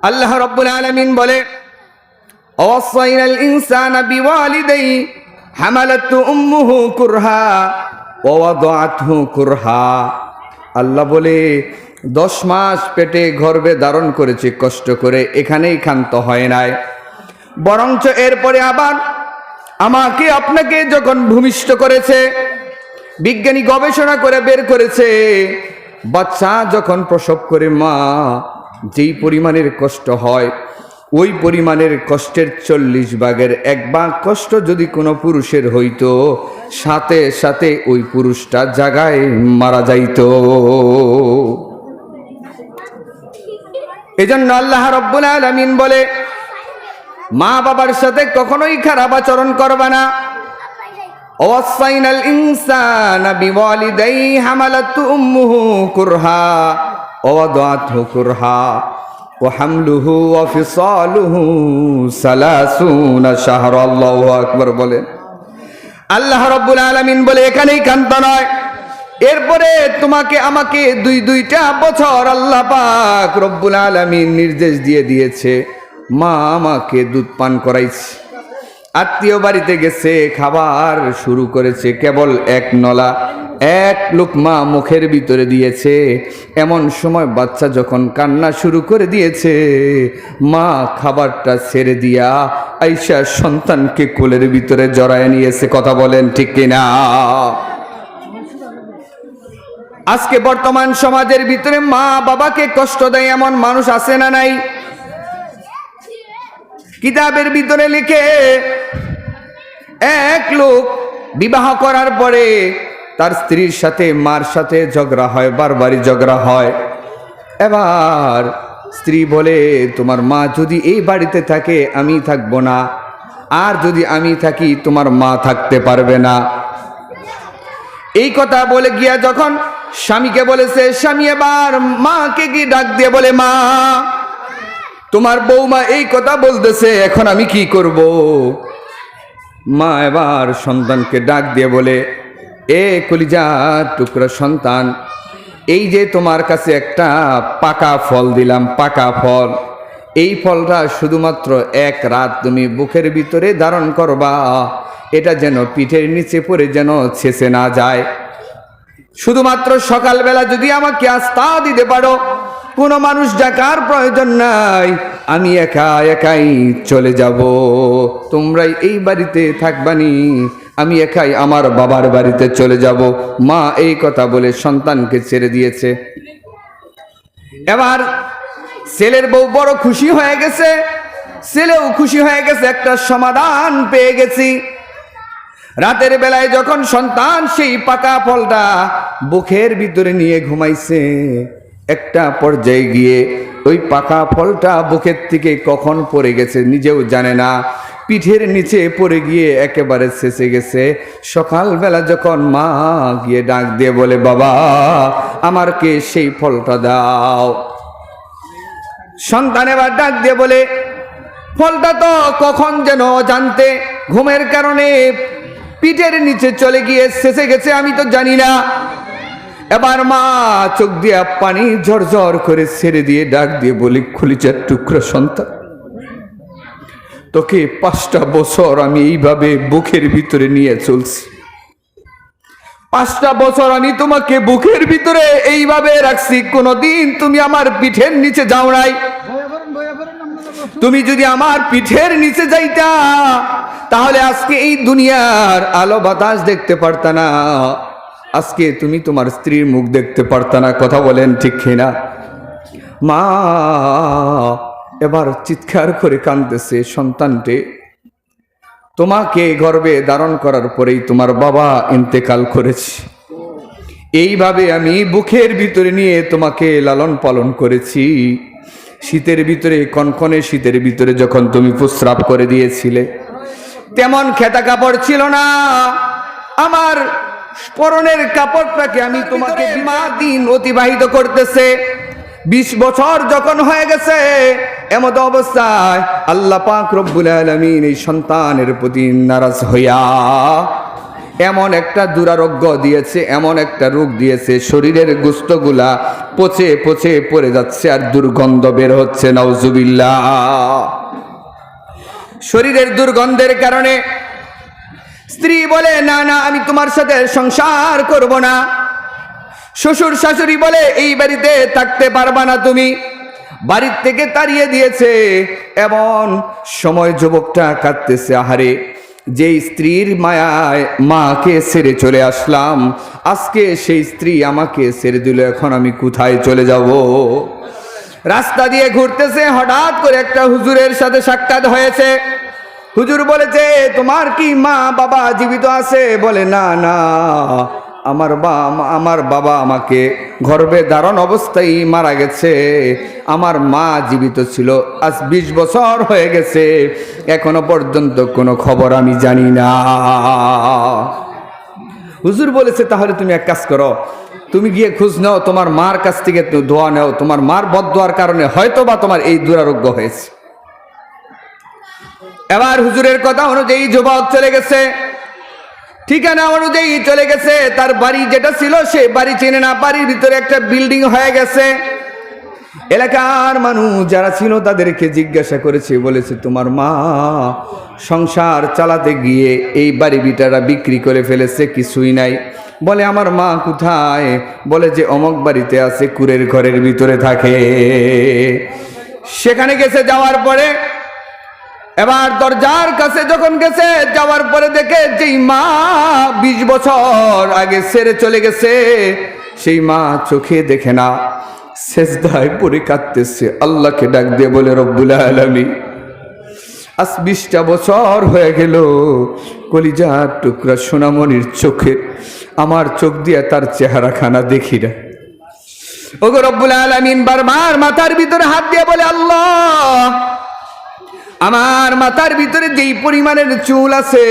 আল্লাহ রাব্বুল আলামিন বলে, ওয়াসাইনাল ইনসানা বিওয়ালিদাইহি হামালাতহু উম্মুহু কুরহা ওয়া ওয়াদাআতহু কুরহা। আল্লাহ বলে 10 মাস পেটে গর্ভে ধারণ করেছে কষ্ট করে, এখানেই ক্ষান্ত হয় নাই, বরঞ্চ এরপরে আবার আমাকে আপনাকে যখন ভূমিষ্ঠ করেছে, বিজ্ঞানী গবেষণা করে বের করেছে, বাচ্চা যখন প্রসব করে মা যেই পরিমাণের কষ্ট হয়, ওই পরিমাণের কষ্টের 40 ভাগের 1 ভাগ কষ্ট যদি কোনো পুরুষের হইতো, সাথে সাথে ওই পুরুষটা জায়গায় মারা যাইত। এজন্য আল্লাহ রাব্বুল আলামিন বলে, মা বাবার সাথে কখনোই খারাপ আচরণ করবে না। ওয়াসাইনাল ইনসানা বিওয়ালিদাইহি হামালাতহু উম্মুহু কুরহা ওয়া ওয়াদাআতহু কুরহা ওয়া হামলুহু ওয়া ফিসালুহু 30 শাহরা। আল্লাহু আকবার বলেন। আল্লাহ রাব্বুল আলামিন বলে, এখানেই ক্ষান্ত নয়, এরপরে তোমাকে আমাকে দুইটা বছর আল্লাহ পাক রব্বুল আলামিন নির্দেশ দিয়ে দিয়েছে, মা আমাকে দুধ পান করাইছে, আত্মীয় বাড়িতে গেছে, খাবার শুরু করেছে, কেবল 1 নলা 1 লুকমা মুখের ভিতরে দিয়েছে। এমন সময় বাচ্চা যখন কান্না শুরু করে দিয়েছে, মা খাবারটা ছেড়ে দিয়া আইসা সন্তানকে কোলের ভিতরে জড়ায় নিয়েছে। কথা বলেন ঠিক কিনা? আজকে বর্তমান সমাজের ভিতরে মা বাবাকে কষ্ট দেয় এমন মানুষ আছে না নাই? কিতাবের ভিতরে লিখে, এক লোক বিবাহ করার পরে তার স্ত্রীর সাথে মার সাথে ঝগড়া হয়, বারবারই ঝগড়া হয়। এবার স্ত্রী বলে, তোমার মা যদি এই বাড়িতে থাকে আমি থাকবো না, আর যদি আমি থাকি তোমার মা থাকতে পারবে না। এই কথা বলে গিয়া যখন স্বামীকে বলেছে, স্বামী এবার মাকে কি ডাক দিয়ে বলে, মা তোমার বৌমা এই কথা বলতেছে, এখন আমি কি করব? মা এবার সন্তানকে ডাক দিয়ে বলে, এ কলিজার টুকরা সন্তান, এই যে তোমার কাছে একটা পাকা ফল দিলাম, পাকা ফল, এই ফলটা শুধুমাত্র 1 রাত তুমি বুকের ভিতরে ধারণ করবা, এটা যেন পিঠের নিচে পড়ে যেন ছেঁচে না যায়। শুধুমাত্র সকালবেলা যদি আমাকে আস্থা দিতে পারো, কোনো মানুষ ডাকার প্রয়োজন নাই, আমি একাই চলে যাব, তোমরাই এই বাড়িতে থাকবানি, আমি একাই আমার বাবার বাড়িতে চলে যাব। মা এই কথা বলে সন্তানকে ছেড়ে দিয়েছে। এবার ছেলের বউ বড় খুশি হয়ে গেছে, ছেলেও খুশি হয়ে গেছে, একটা সমাধান পেয়ে গেছি। রাতের বেলায় যখন সন্তান সেই পাকা ফলটা বুকের ভিতরে নিয়ে ঘুমাইছে, একটা পর্যায়ে গিয়ে ওই পাকা ফলটা বুকের থেকে কখন পড়ে গেছে নিজেও জানে না, পিঠের নিচে পড়ে গিয়ে একেবারে শেষে গেছে। সকালবেলা যখন মা গিয়ে ডাক দিয়ে বলে, বাবা আমারকে সেই ফলটা দাও, সন্তান এবার ডাক দিয়ে বলে, ফলটা তো কখন যেন জানতে ঘুমের কারণে পিঠের নিচে চলে গিয়ে শেষে গেছে, আমি তো জানি না। এবার মা চোখ দিয়ে পানি ঝরঝর করে ছেড়ে দিয়ে ডাক দিয়ে বলি, কলিজার টুকরা সন্তান, তোকে 5টা বছর আমি এইভাবে বুকের ভিতরে নিয়ে চলছি, 5টা বছর আমি তোমাকে বুকের ভিতরে এইভাবে রাখছি, কোনোদিন তুমি আমার পিঠের নিচে যাও নাই। তুমি যদি আমার পিঠের নিচে যাইতা, তাহলে আজকে এই দুনিয়ার আলো বাতাস দেখতে পারতা না, আজকে তুমি তোমার স্ত্রীর মুখ দেখতে পারতা না। কথা বলেন ঠিক কিনা? মা এবার চিৎকার করে কাঁদতেছে, সন্তানটি, তোমাকে গর্ভে ধারণ করার পরেই তোমার বাবা ইন্তেকাল করেছে, এইভাবে আমি বুকের ভিতরে নিয়ে তোমাকে লালন পালন করেছি। শীতের ভিতরে, কনকনে শীতের ভিতরে যখন তুমি প্রস্রাব করে দিয়েছিলে, তেমন খেতা কাপড় ছিল না, আমার পরনের কাপড়টাকে আমি তোমাকে দিন অতিবাহিত করতেছে। 20 বছর যখন হয়ে গেছে, এমত অবস্থায় আল্লাহ পাক রব্বুল আলামিন এই সন্তানের প্রতি নারাজ হইয়া এমন একটা দুরারোগ্য দিয়েছে, এমন একটা রোগ দিয়েছে, শরীরের গোশতগুলা পচে পচে পড়ে যাচ্ছে আর দুর্গন্ধ বের হচ্ছে। নাউজুবিল্লাহ। শরীরের দুর্গন্ধের কারণে স্ত্রী বলে, না না, আমি তোমার সাথে সংসার করব না। শ্বশুর শাশুড়ি বলে, এই বাড়িতে থাকতে পারবা না তুমি, বাড়ির থেকে তাড়িয়ে দিয়েছে। এমন সময় যুবকটা কাঁদতেছে, আহারে, যেই স্ত্রীর মায়ায় মাকে ছেড়ে চলে আসলাম, আজকে সেই স্ত্রী আমাকে ছেড়ে দিল, এখন আমি কোথায় চলে যাব? রাস্তা দিয়ে ঘুরতেছে, হঠাৎ করে একটা হুজুরের সাথে সাক্ষাৎ হয়েছে। হুজুর বলেছে, তোমার কি মা বাবা জীবিত আছে? বলে, না না, আমার বাবা আমাকে গর্ভে ধারণ অবস্থায় মারা গেছে। আমার মা জীবিত ছিল, আজ 20 বছর হয়ে গেছে, এখনো পর্যন্ত কোনো খবর আমি জানি না। হুজুর বলেছে, তাহলে তুমি এক কাজ করো, তুমি গিয়ে খোঁজ নাও, তোমার মার কাছ থেকে দোয়া নাও, তোমার মার বদদোয়ার কারণে হয়তো বা তোমার এই দুরারোগ্য হয়েছে। এবার হুজুরের কথা অনুযায়ী যুবক চলে গেছে, ঠিকানা অনুযায়ী চলে গেছে। তার বাড়ি যেটা ছিল সে বাড়ি চেনে না, বাড়ির ভিতরে একটা বিল্ডিং হয়ে গেছে। এলাকার মানুষ যারা ছিল তাদেরকে জিজ্ঞাসা করেছে, বলেছে, তোমার মা সংসার চালাতে গিয়ে এই বাড়ি ভিটারা বিক্রি করে ফেলেছে, কিছুই নাই। বলে, আমার মা কোথায়? বলে যে অমক বাড়িতে আছে, কুড়ের ঘরের ভিতরে থাকে। সেখানে গেছে, যাওয়ার পরে এবার দরজার কাছে যখন গেছে, যাওয়ার পরে দেখে যেই মা 20 বছর আগে ছেড়ে চলে গেছে, সেই মা চোখে দেখে না, সেজদায় পড়ে কাঁদতেছে, আল্লাহকে ডাক দিয়ে বলে, রব্বুল আলামিন, আজ 20টা বছর হয়ে গেল, কলিজার টুকরা সোনামণির চোখে আমার চোখ দিয়ে তার চেহারা খানা দেখি না। ওগো রব্বুল আলামিন বারবার মাথার ভিতরে হাত দিয়ে বলে, আল্লাহ, আমার মাথার ভিতরে যেই পরিমাণের চুল আছে,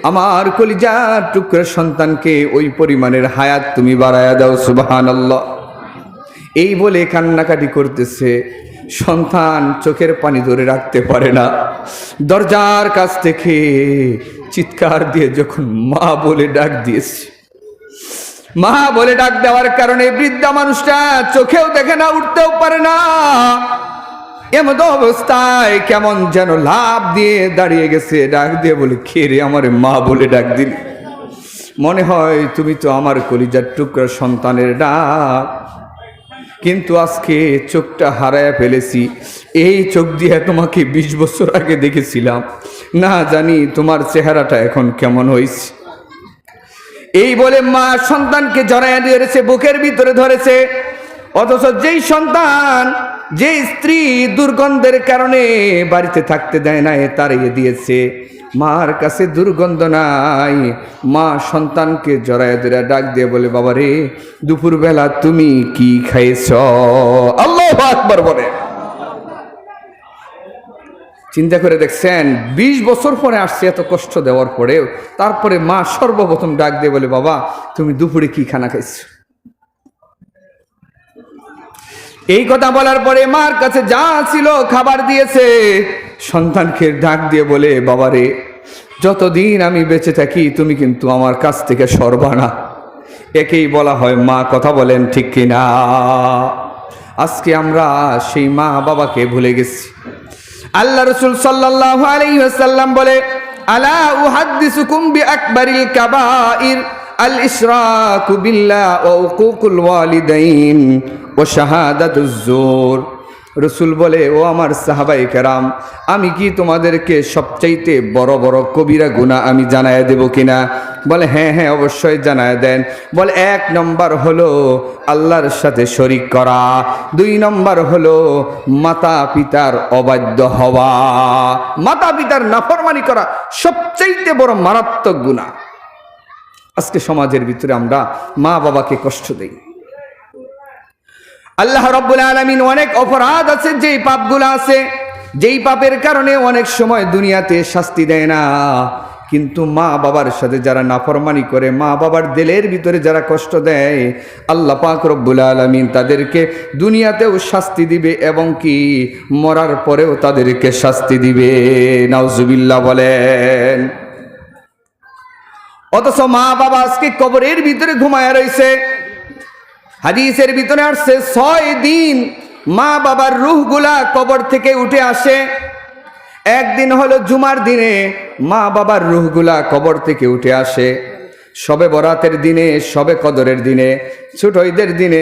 আমার কলিজার টুকরা সন্তানকে ওই পরিমাণের হায়াত তুমি বাড়ায়া দাও, সুবহানাল্লাহ। এই বলে কান্নাকাটি করতেছে। সন্তান চোখের পানি ধরে রাখতে পারে না, দরজার কাছ থেকে চিৎকার দিয়ে যখন মা বলে ডাক দিয়েছে, মা বলে ডাক দেওয়ার কারণে বৃদ্ধা মানুষটা চোখেও দেখে না, উঠতেও পারে না। এমন অবস্থায় কেমন যেন লাভ দিয়ে দাঁড়িয়ে গেছে, ডাক দিয়ে বলে, কে রে আমারে মা বলে ডাক দিলি? মনে হয় তুমি তো আমার কলিজার টুকরা সন্তানের ডাক, কিন্তু আজকে চোখটা হারায়া ফেলেছি। এই চোখ দিয়ে তোমাকে 20 বছর আগে দেখেছিলাম, না জানি তোমার চেহারাটা এখন কেমন হয়েছে। এই বলে মা সন্তানকে জড়াইয়া ধরেছে, বুকের ভিতরে ধরেছে। অথচ যেই সন্তান, যে স্ত্রী দুর্গন্ধের কারণে বাড়িতে থাকতে দেয় না, তাড়িয়ে দিয়েছে, মার কাছে দুর্গন্ধ নাই। মা সন্তানকে জড়ায় ধরে ডাক দিয়ে বলে, বাবা রে, দুপুরবেলা তুমি কি খাইছ? আল্লাহু আকবার বলে। চিন্তা করে দেখছেন, 20 বছর পরে আসছে, এত কষ্ট দেওয়ার পরেও, তারপরে মা সর্বপ্রথম ডাক দিয়ে বলে, বাবা তুমি দুপুরে কি খানা খাইছো? এই কথা বলার পরে মার কাছে যা ছিল খাবার দিয়েছে। সন্তানকে ডাক দিয়ে বলে, বাবারে, যতদিন আমি বেঁচে থাকি তুমি কিন্তু আমার কাছ থেকে সরবা না। একেই বলা হয় মা। কথা বলেন ঠিক কিনা? আজকে আমরা সেই মা বাবাকে ভুলে গেছি। আল্লাহ রাসূল সাল্লাল্লাহু আলাইহি ওয়াসাল্লাম বলে, আলা উহাদ্দিসুকুম বিআকবারিল কাবাইর আল ইশরাকু বিল্লাহ ওয়া উকুকুল ওয়ালিদাইন ওয়া শাহাদাতুজ জুর। রসুল বলে, ও আমার সাহাবায়ে কেরাম, আমি কি তোমাদেরকে সবচাইতে বড় বড় কবিরা গুনাহ আমি জানায় দেব কিনা? বলে, হ্যাঁ হ্যাঁ অবশ্যই জানায় দেন। বলে, 1 নম্বর হলো আল্লাহর সাথে শরীক করা, 2 নম্বর হলো মাতা পিতার অবাধ্য হওয়া, মাতা পিতার নাফরমানি করা সবচাইতে বড় মারাত্মক গুনাহ। আজকে সমাজের ভিতরে আমরা মা বাবাকে কষ্ট দেই। আল্লাহ রাব্বুল আলামিন অনেক অপরাধ আছে, যেই পাপগুলো আছে, যেই পাপের কারণে অনেক সময় দুনিয়াতে শাস্তি দেয় না, কিন্তু মা বাবার সাথে যারা নাফরমানি করে, মা বাবার দিলের ভিতরে যারা কষ্ট দেয়, আল্লাহ পাক রব্বুল আলামিন তাদেরকে দুনিয়াতেও শাস্তি দিবে এবং কি মরার পরেও তাদেরকে শাস্তি দিবে। নাউজুবিল্লাহ বলেন। অথচ মা বাবা আজকে কবরের ভিতরে ঘুমায়া রয়েছে। হাদিসের ভিতরে আসছে 6 দিন মা বাবার রূহগুলা কবর থেকে উঠে আসে। একদিন হলো জুমার দিনে মা বাবার রূহগুলা কবর থেকে উঠে আসে, শবে বরাতের দিনে, শবে কদরের দিনে, ছোট ঈদের দিনে।